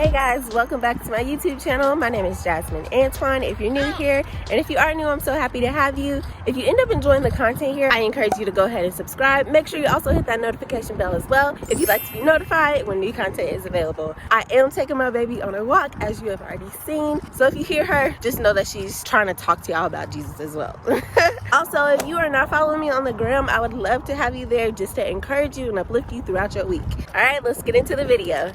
Hey guys, welcome back to my YouTube channel. My name is Jasmine Antoine. If you're new here, and if you are new, I'm so happy to have you. If you end up enjoying the content here, I encourage you to go ahead and subscribe. Make sure you also hit that notification bell as well if you'd like to be notified when new content is available. I am taking my baby on a walk, as you have already seen. So if you hear her, just know that she's trying to talk to y'all about Jesus as well. Also, if you are not following me on the gram, I would love to have you there just to encourage you and uplift you throughout your week. All right, let's get into the video.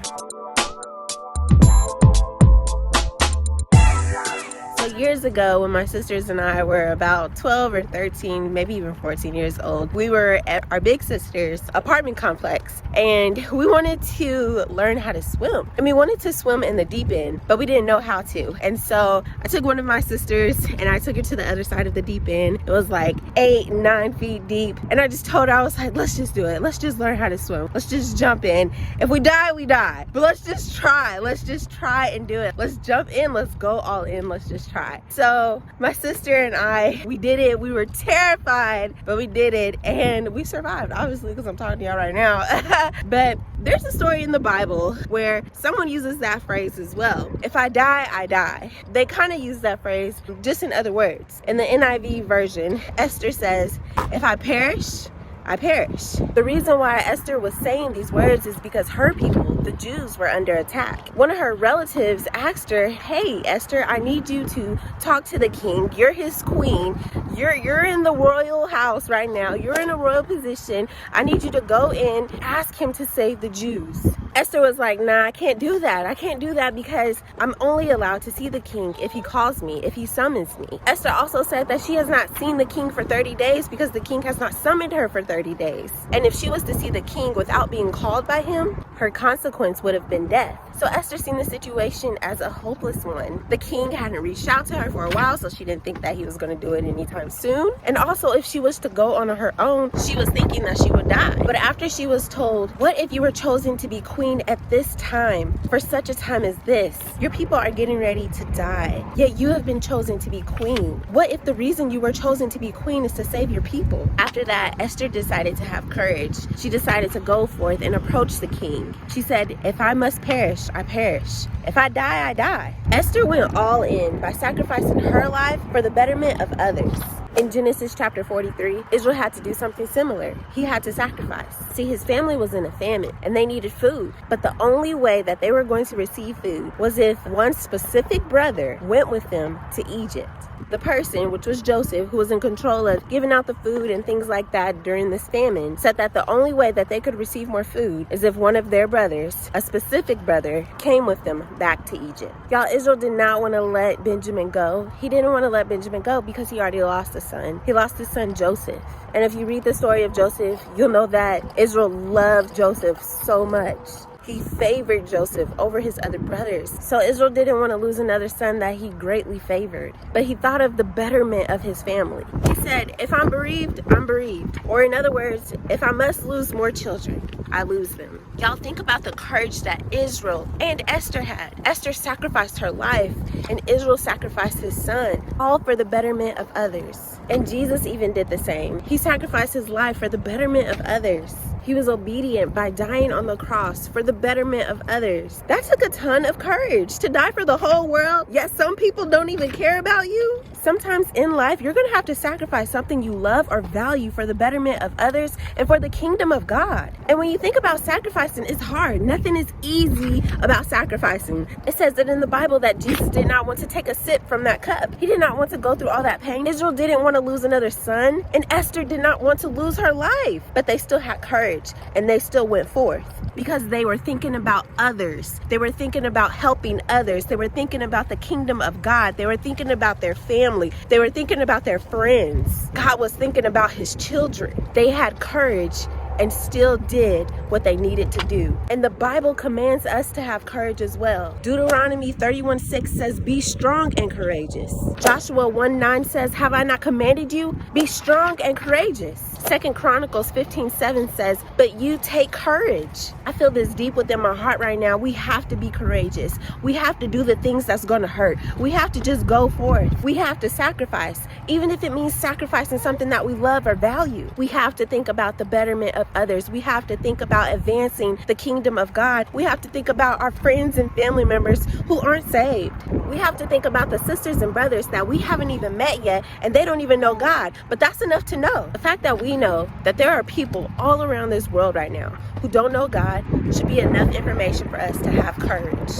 Years ago, when my sisters and I were about 12 or 13, maybe even 14 years old, we were at our big sister's apartment complex and we wanted to learn how to swim. And we wanted to swim in the deep end, but we didn't know how to. And so I took one of my sisters and I took her to the other side of the deep end. It was like 8-9 feet deep. And I just told her, I was like, let's just do it. Let's just learn how to swim. Let's just jump in. If we die, we die. But let's just try. Let's just try and do it. Let's jump in. Let's go all in. Let's just try. So my sister and I, we did it. We were terrified, but we did it and we survived, obviously, because I'm talking to y'all right now. But there's a story in the Bible where someone uses that phrase as well. If I die, I die. They kind of use that phrase just in other words. In the NIV version, Esther says, if I perish, I perish. The reason why Esther was saying these words is because her people, the Jews, were under attack. One of her relatives asked her, hey, Esther, I need you to talk to the king. You're his queen. You're in the royal house right now. You're in a royal position. I need you to go in, ask him to save the Jews. Esther was like, nah, I can't do that. I can't do that because I'm only allowed to see the king if he calls me, if he summons me. Esther also said that she has not seen the king for 30 days because the king has not summoned her for 30 days. And if she was to see the king without being called by him, her consequence would have been death. So Esther seen the situation as a hopeless one. The king hadn't reached out to her for a while, so she didn't think that he was going to do it anytime soon. And also, if she was to go on her own, she was thinking that she would die. But after she was told, what if you were chosen to be queen at this time, for such a time as this? Your people are getting ready to die, yet you have been chosen to be queen. What if the reason you were chosen to be queen is to save your people? After that, Esther decided to have courage. She decided to go forth and approach the king. She said, if I must perish, I perish. If I die, I die. Esther went all in by sacrificing her life for the betterment of others. In Genesis chapter 43, Israel had to do something similar. He had to sacrifice. See, his family was in a famine and they needed food. But the only way that they were going to receive food was if one specific brother went with them to Egypt. The person, which was Joseph, who was in control of giving out the food and things like that during this famine, said that the only way that they could receive more food is if one of their brothers, a specific brother, came with them back to Egypt. Y'all, Israel did not want to let Benjamin go. He didn't want to let Benjamin go because he already lost a son. He lost his son Joseph. And if you read the story of Joseph, you'll know that Israel loved Joseph so much. He favored Joseph over his other brothers. So Israel didn't want to lose another son that he greatly favored. But he thought of the betterment of his family. He said, if I'm bereaved, I'm bereaved. Or in other words, if I must lose more children, I lose them. Y'all think about the courage that Israel and Esther had. Esther sacrificed her life and Israel sacrificed his son, all for the betterment of others. And Jesus even did the same. He sacrificed his life for the betterment of others. He was obedient by dying on the cross for the betterment of others. That took a ton of courage to die for the whole world, yet some people don't even care about you. Sometimes in life, you're going to have to sacrifice something you love or value for the betterment of others and for the kingdom of God. And when you think about sacrificing, it's hard. Nothing is easy about sacrificing. It says that in the Bible that Jesus did not want to take a sip from that cup. He did not want to go through all that pain. Israel didn't want to lose another son, and Esther did not want to lose her life. But they still had courage. And they still went forth because they were thinking about others. They were thinking about helping others. They were thinking about the kingdom of God. They were thinking about their family. They were thinking about their friends. God was thinking about his children. They had courage and still did what they needed to do. And the Bible commands us to have courage as well. Deuteronomy 31:6 says, be strong and courageous. Joshua 1:9 says, have I not commanded you? Be strong and courageous. 2 Chronicles 15:7 says, but you take courage. I feel this deep within my heart right now. We have to be courageous. We have to do the things that's going to hurt. We have to just go for it. We have to sacrifice, even if it means sacrificing something that we love or value. We have to think about the betterment of others. We have to think about advancing the kingdom of God. We have to think about our friends and family members who aren't saved. We have to think about the sisters and brothers that we haven't even met yet, and they don't even know God. But that's enough to know. The fact that we know that there are people all around this world right now who don't know God should be enough information for us to have courage,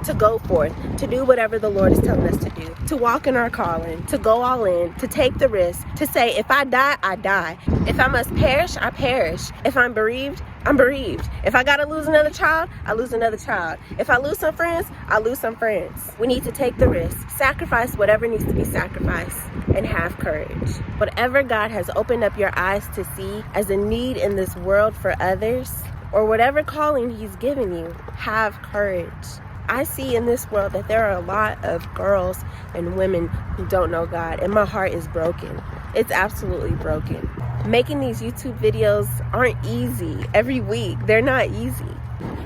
to go forth, to do whatever the Lord is telling us to do, to walk in our calling, to go all in, to take the risk, to say, if I die, I die. If I must perish, I perish. If I'm bereaved, I'm bereaved. If I gotta lose another child, I lose another child. If I lose some friends, I lose some friends. We need to take the risk, sacrifice whatever needs to be sacrificed, and have courage. Whatever God has opened up your eyes to see as a need in this world for others, or whatever calling He's given you, have courage. I see in this world that there are a lot of girls and women who don't know God, and my heart is broken. It's absolutely broken. Making these YouTube videos aren't easy every week. They're not easy,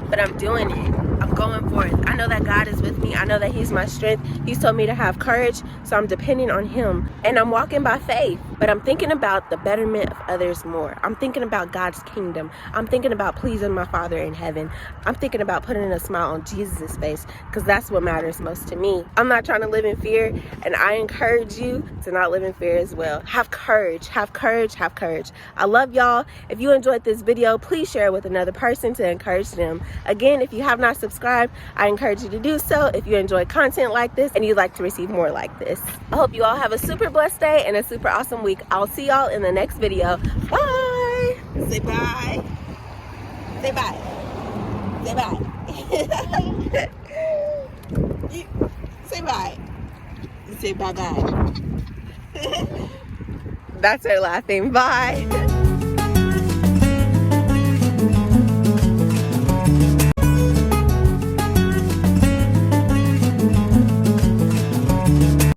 but I'm doing it. I'm going for it. I know that God is with me. I know that He's my strength. He's told me to have courage, so I'm depending on Him, and I'm walking by faith. But I'm thinking about the betterment of others more. I'm thinking about God's kingdom. I'm thinking about pleasing my Father in heaven. I'm thinking about putting a smile on Jesus' face, because that's what matters most to me. I'm not trying to live in fear, and I encourage you to not live in fear as well. Have courage, have courage, have courage. I love y'all. If you enjoyed this video, please share it with another person to encourage them. Again, if you have not subscribed, I encourage you to do so if you enjoy content like this and you'd like to receive more like this. I hope you all have a super blessed day and a super awesome week. I'll see y'all in the next video. Bye. Say bye. Say bye. Say bye. Say bye. Say bye-bye. That's her laughing. Bye.